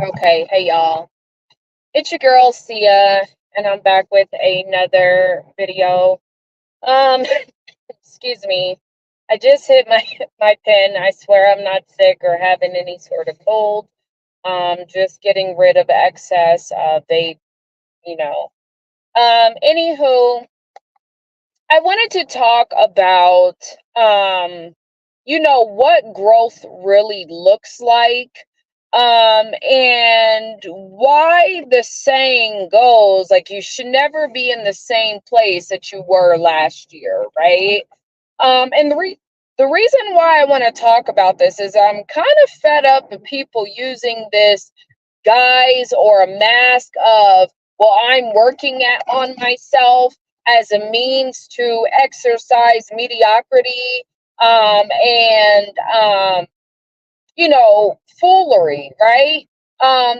Okay, hey y'all. It's your girl Sia, and I'm back with another video. Um, excuse me. I just hit my my pen. I swear I'm not sick or having any sort of cold. Just getting rid of excess vape, you know. Anywho, I wanted to talk about what growth really looks like. And why the saying goes like you should never be in the same place that you were last year, right? And the reason why I want to talk about this is I'm kind of fed up of people using this guise or a mask of, well, I'm working on myself as a means to exercise mediocrity and foolery, right?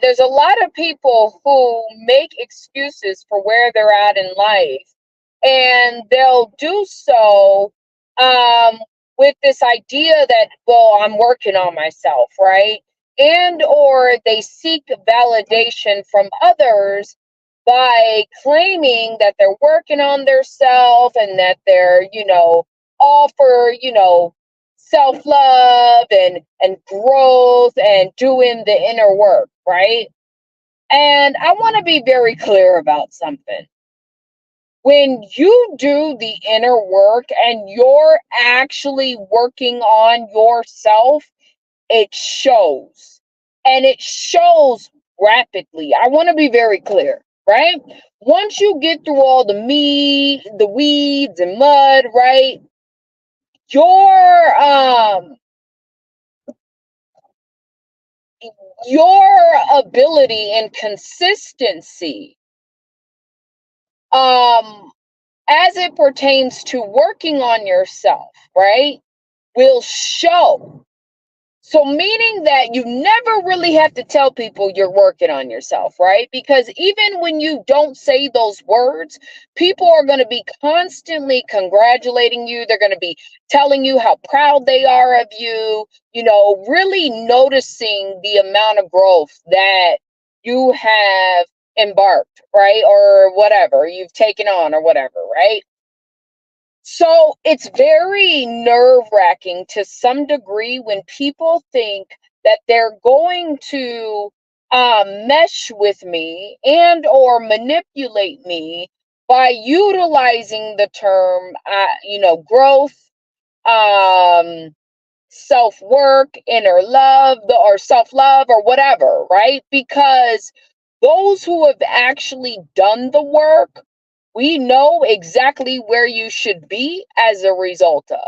There's a lot of people who make excuses for where they're at in life, and they'll do so um, with this idea that, well, I'm working on myself, right? And or they seek validation from others by claiming that they're working on their self and that they're, all for, self-love and growth and doing the inner work, right? And I want to be very clear about something. When you do the inner work and you're actually working on yourself, it shows. And it shows rapidly. I want to be very clear, right? Once you get through all the weeds and mud, right? Your your ability and consistency um as it pertains to working on yourself, right, will show. So, meaning that you never really have to tell people you're working on yourself, right? Because even when you don't say those words, people are going to be constantly congratulating you. They're going to be telling you how proud they are of you, really noticing the amount of growth that you have embarked, right? Or whatever you've taken on, or whatever, right? So it's very nerve wracking to some degree when people think that they're going to mesh with me and or manipulate me by utilizing the term, growth, um, self work, inner love, or self love, or whatever, right? Because those who have actually done the work, we know exactly where you should be as a result of.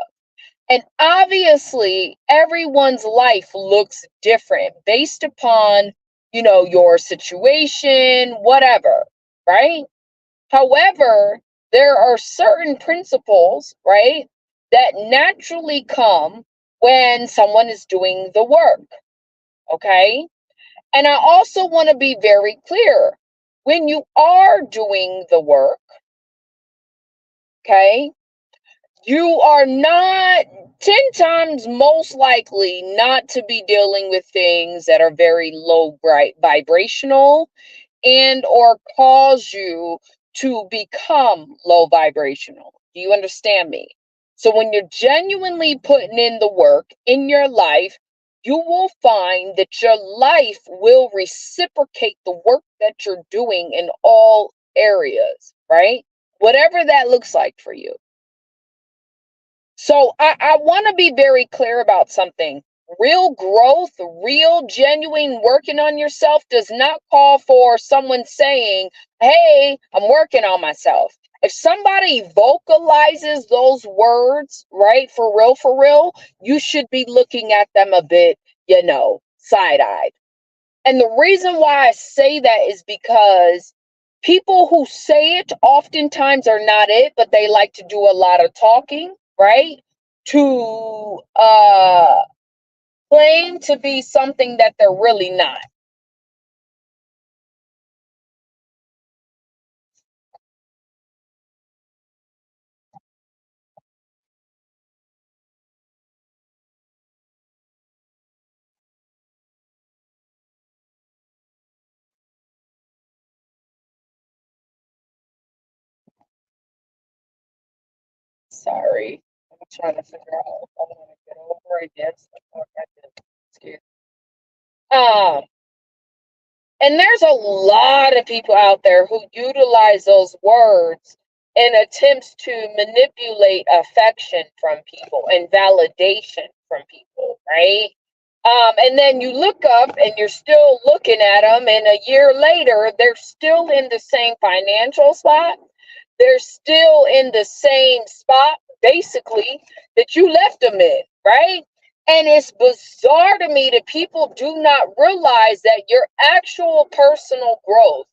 And obviously, everyone's life looks different based upon, your situation, whatever, right? However, there are certain principles, right, that naturally come when someone is doing the work, okay? And I also want to be very clear. When you are doing the work, okay, you are not 10 times most likely not to be dealing with things that are very low bright vibrational and or cause you to become low vibrational. Do you understand me? So when you're genuinely putting in the work in your life, you will find that your life will reciprocate the work that you're doing in all areas, right? Whatever that looks like for you. So I want to be very clear about something. Real growth, real genuine working on yourself does not call for someone saying, hey, I'm working on myself. If somebody vocalizes those words, right, for real, you should be looking at them a bit, side eyed. And the reason why I say that is because people who say it oftentimes are not it, but they like to do a lot of talking, right? To claim to be something that they're really not. Sorry. I'm trying to figure out if I want to get over it. Yes. Excuse me. And there's a lot of people out there who utilize those words in attempts to manipulate affection from people and validation from people, right? And then you look up and you're still looking at them, and a year later, they're still in the same financial spot. They're still in the same spot, basically, that you left them in, right? And it's bizarre to me that people do not realize that your actual personal growth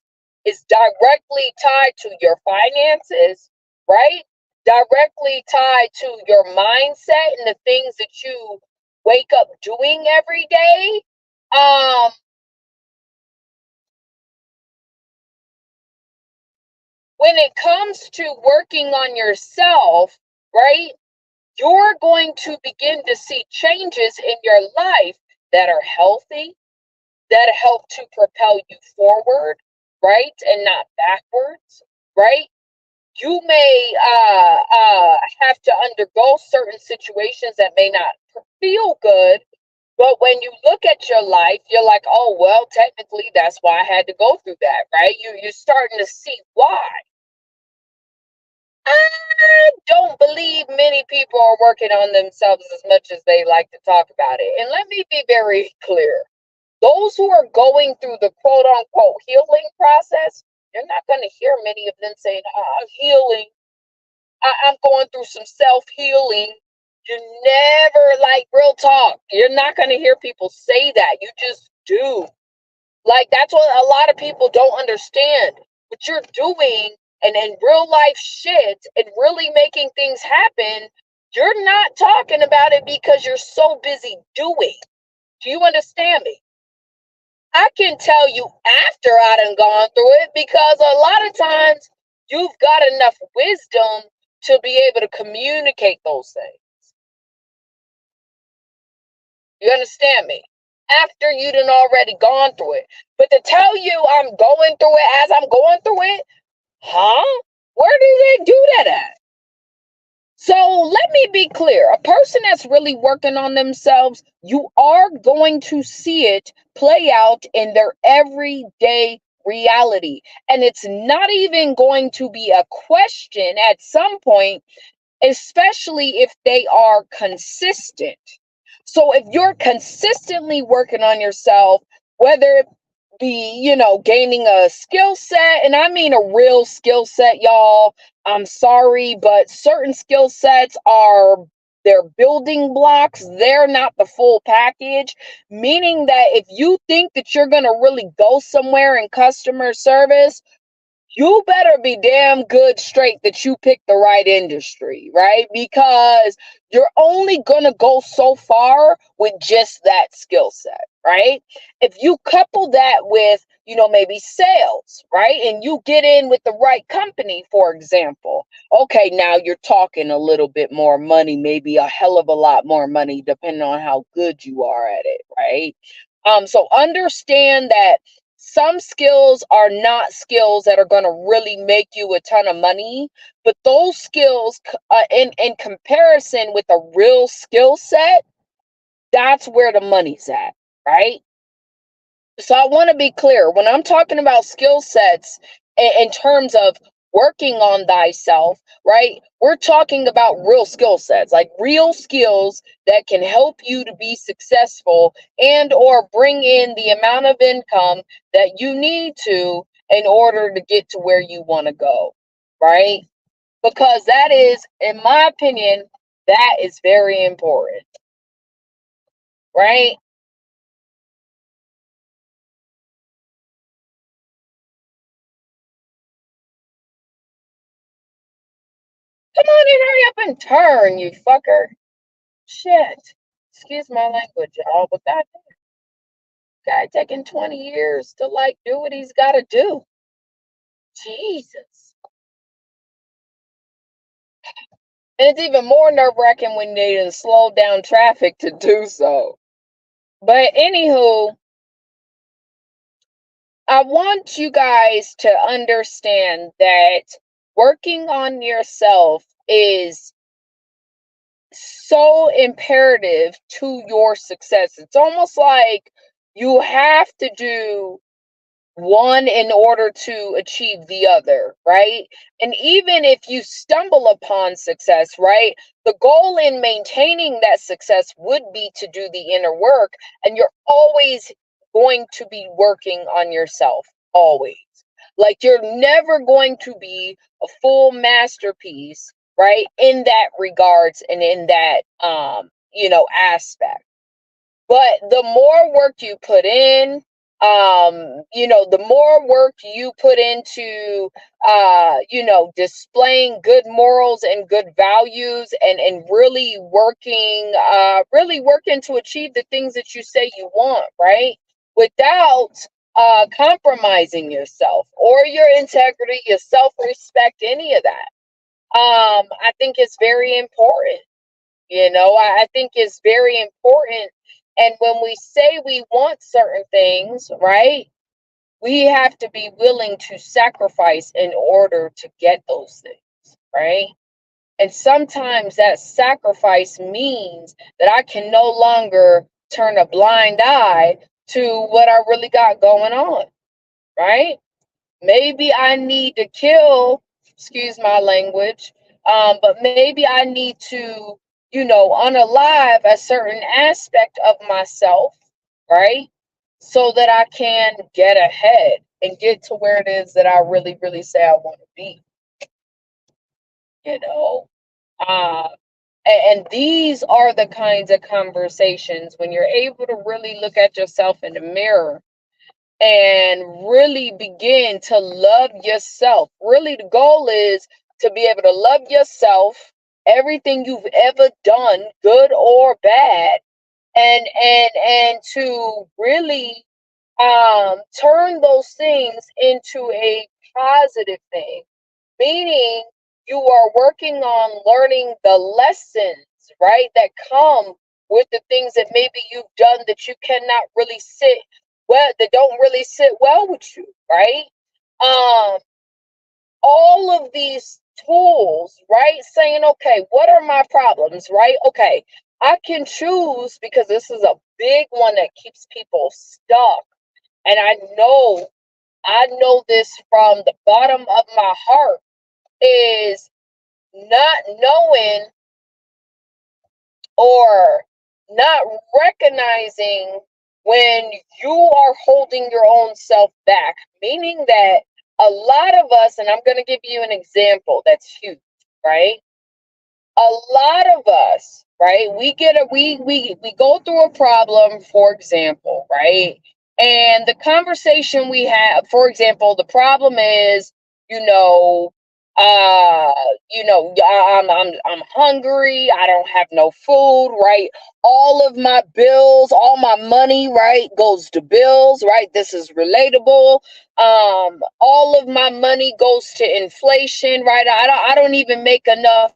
is directly tied to your finances, right? Directly tied to your mindset and the things that you wake up doing every day. When it comes to working on yourself, right? You're going to begin to see changes in your life that are healthy, that help to propel you forward, right? And not backwards, right? You may have to undergo certain situations that may not feel good, but when you look at your life, you're like, oh, well, technically, that's why I had to go through that, right? You're starting to see why. I don't believe many people are working on themselves as much as they like to talk about it. And let me be very clear. Those who are going through the quote unquote healing process, you're not going to hear many of them saying, I'm healing. I'm going through some self healing. You never, like, real talk. You're not going to hear people say that. You just do. Like, that's what a lot of people don't understand. What you're doing and in real life shit and really making things happen, you're not talking about it because you're so busy doing. Do you understand me? I can tell you after I done gone through it, because a lot of times you've got enough wisdom to be able to communicate those things. You understand me? After you done already gone through it. But to tell you I'm going through it as I'm going through it, huh? Where do they do that at? So let me be clear. A person that's really working on themselves, you are going to see it play out in their everyday reality. And it's not even going to be a question at some point, especially if they are consistent. So if you're consistently working on yourself, whether it be, gaining a skill set, and I mean a real skill set, y'all. I'm sorry, but certain skill sets are they're building blocks. They're not the full package, meaning that if you think that you're going to really go somewhere in customer service, you better be damn good straight that you pick the right industry, right? Because you're only going to go so far with just that skill set, right? If you couple that with, maybe sales, right? And you get in with the right company, for example. Okay, now you're talking a little bit more money, maybe a hell of a lot more money, depending on how good you are at it, right? So understand that some skills are not skills that are going to really make you a ton of money, but those skills, in comparison with a real skill set, that's where the money's at, right? So I want to be clear when I'm talking about skill sets in terms of working on thyself, right? We're talking about real skill sets, like real skills that can help you to be successful and or bring in the amount of income that you need to in order to get to where you want to go, right? Because that is, in my opinion, that is very important, right? Come on and hurry up and turn, you fucker. Shit. Excuse my language, y'all, but that guy taking 20 years to like do what he's got to do. Jesus. And it's even more nerve wracking when they slow down traffic to do so. But anywho, I want you guys to understand that working on yourself is it's so imperative to your success. It's almost like you have to do one in order to achieve the other, right? And even if you stumble upon success, right, the goal in maintaining that success would be to do the inner work. And you're always going to be working on yourself, always. Like you're never going to be a full masterpiece, right, in that regards and in that aspect. But the more work you put in, the more work you put into displaying good morals and good values, and really working to achieve the things that you say you want, right, without compromising yourself or your integrity, your self-respect, any of that. I think it's very important. I think it's very important. And when we say we want certain things, right, we have to be willing to sacrifice in order to get those things, right? And sometimes that sacrifice means that I can no longer turn a blind eye to what I really got going on, right? Maybe I need to kill, excuse my language, but maybe I need to, unalive a certain aspect of myself, right? So that I can get ahead and get to where it is that I really, really say I want to be, you know. Uh, and these are the kinds of conversations when you're able to really look at yourself in the mirror and really begin to love yourself. Really, the goal is to be able to love yourself, everything you've ever done, good or bad, and to really turn those things into a positive thing, meaning you are working on learning the lessons, right, that come with the things that maybe you've done that you cannot really sit well, that don't really sit well with you, right? Um, all of these tools, right? Saying, okay, what are my problems, right? Okay, I can choose, because this is a big one that keeps people stuck. And I know this from the bottom of my heart, is not knowing or not recognizing when you are holding your own self back, meaning that a lot of us, and I'm going to give you an example that's huge, right? A lot of us, right? We go through a problem, for example, right? And the conversation we have, for example, the problem is, you know, uh, I'm hungry. I don't have no food, right? All of my bills, all my money, right, goes to bills, right? This is relatable. All of my money goes to inflation, right? I don't even make enough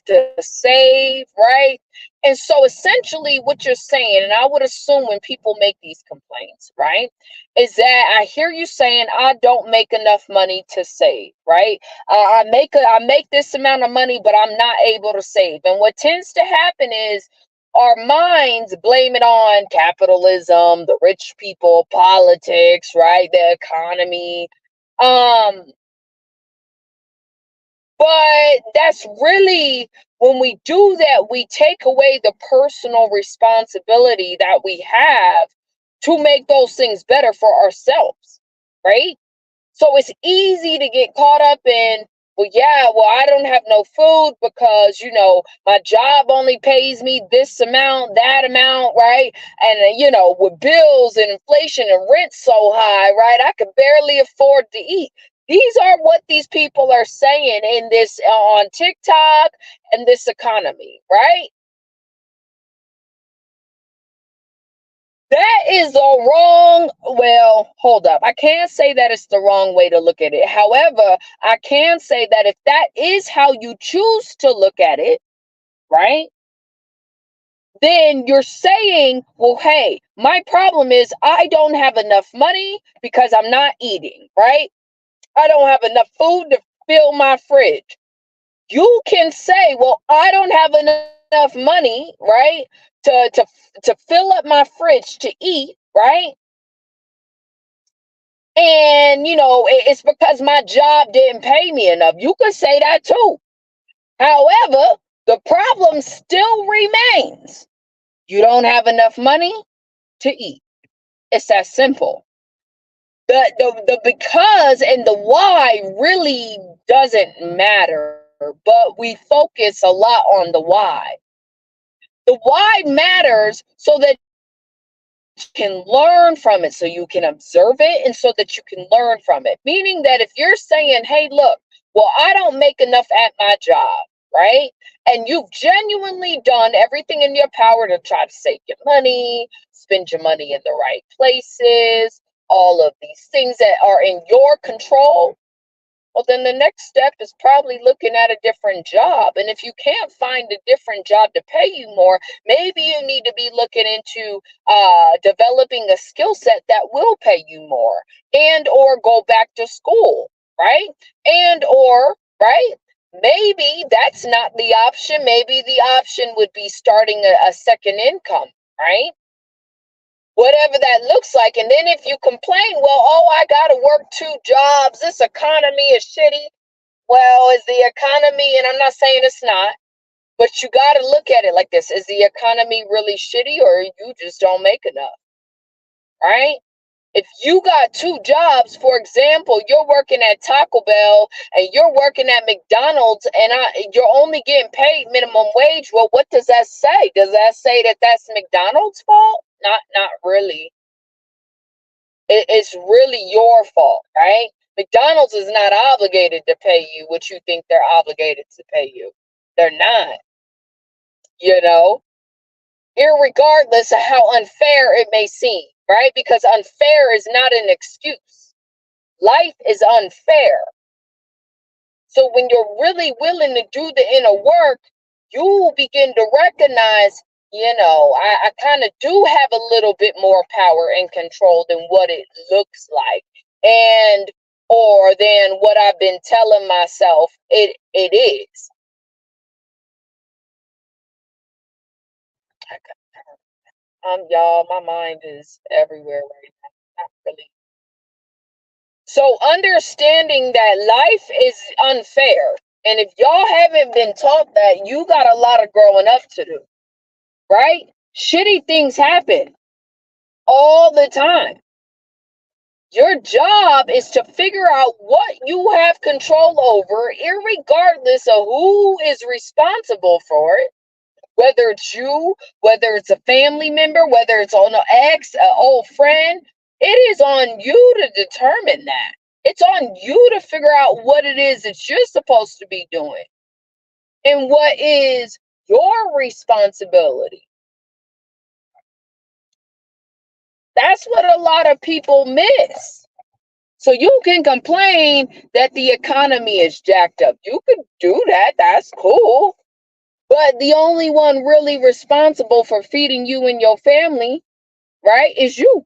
to save, right? And so essentially what you're saying, and I would assume when people make these complaints, right, is that I hear you saying I don't make enough money to save, right? I make this amount of money, but I'm not able to save. And what tends to happen is our minds blame it on capitalism, the rich people, politics, right, the economy. Um, but that's really, when we do that, we take away the personal responsibility that we have to make those things better for ourselves, right? So it's easy to get caught up in, well, yeah, well, I don't have no food because, my job only pays me this amount, that amount, right? And, with bills and inflation and rent so high, right? I could barely afford to eat. These are what these people are saying in this on TikTok and this economy, right? That is the wrong, well, hold up. I can't say that it's the wrong way to look at it. However, I can say that if that is how you choose to look at it, right? Then you're saying, well, hey, my problem is I don't have enough money because I'm not eating, right? I don't have enough food to fill my fridge. You can say, well, I don't have enough enough money, right, to fill up my fridge to eat, right? And it's because my job didn't pay me enough. You could say that too. However, the problem still remains. You don't have enough money to eat. It's that simple. The because and the why really doesn't matter, but we focus a lot on the why. The why matters so that you can learn from it, so you can observe it, and so that you can learn from it. Meaning that if you're saying, hey, look, well, I don't make enough at my job, right? And you've genuinely done everything in your power to try to save your money, spend your money in the right places, all of these things that are in your control, well, then the next step is probably looking at a different job. And if you can't find a different job to pay you more, maybe you need to be looking into developing a skill set that will pay you more, and or go back to school, right? And or, right? Maybe that's not the option. Maybe the option would be starting a second income, right? Whatever that looks like. And then if you complain, well, oh, I got to work 2 jobs. This economy is shitty. Well, is the economy, and I'm not saying it's not, but you got to look at it like this. Is the economy really shitty, or you just don't make enough, right? If you got 2 jobs, for example, you're working at Taco Bell and you're working at McDonald's, and you're only getting paid minimum wage. Well, what does that say? Does that say that that's McDonald's fault? Not really. It's really your fault, right? McDonald's is not obligated to pay you what you think they're obligated to pay you. They're not, you know, irregardless of how unfair it may seem, right? Because unfair is not an excuse. Life is unfair. So when you're really willing to do the inner work, you begin to recognize, I kind of do have a little bit more power and control than what it looks like. And or than what I've been telling myself it is. Y'all, my mind is everywhere right now. Not really. So understanding that life is unfair, and if y'all haven't been taught that, you got a lot of growing up to do, right? Shitty things happen all the time. Your job is to figure out what you have control over, irregardless of who is responsible for it. Whether it's you, whether it's a family member, whether it's on an ex, an old friend, it is on you to determine that. It's on you to figure out what it is that you're supposed to be doing and what is your responsibility. That's what a lot of people miss. So you can complain that the economy is jacked up. You could do that. That's cool. But the only one really responsible for feeding you and your family, right, is you.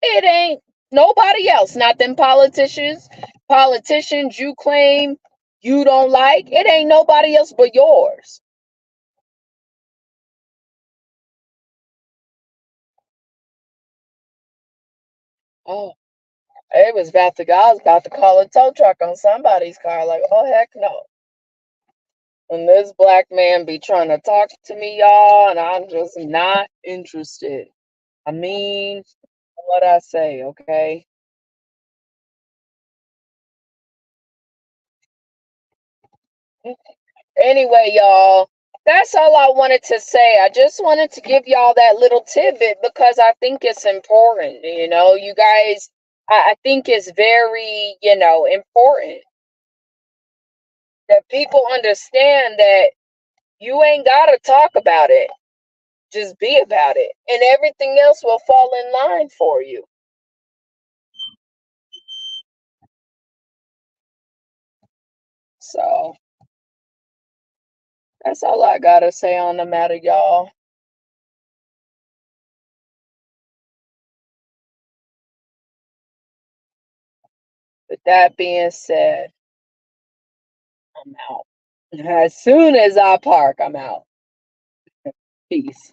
It ain't nobody else. Not them politicians you claim you don't like. It ain't nobody else but yours. Oh, it was about to go. I was about to call a tow truck on somebody's car. Like, oh heck no. And this black man be trying to talk to me, y'all, and I'm just not interested. I mean, what I say, okay? Anyway, y'all, that's all I wanted to say. I just wanted to give y'all that little tidbit because I think it's important. You guys, I think it's very, important that people understand that you ain't got to talk about it. Just be about it, and everything else will fall in line for you. So that's all I got to say on the matter, y'all. With that being said, I'm out. As soon as I park, I'm out. Peace.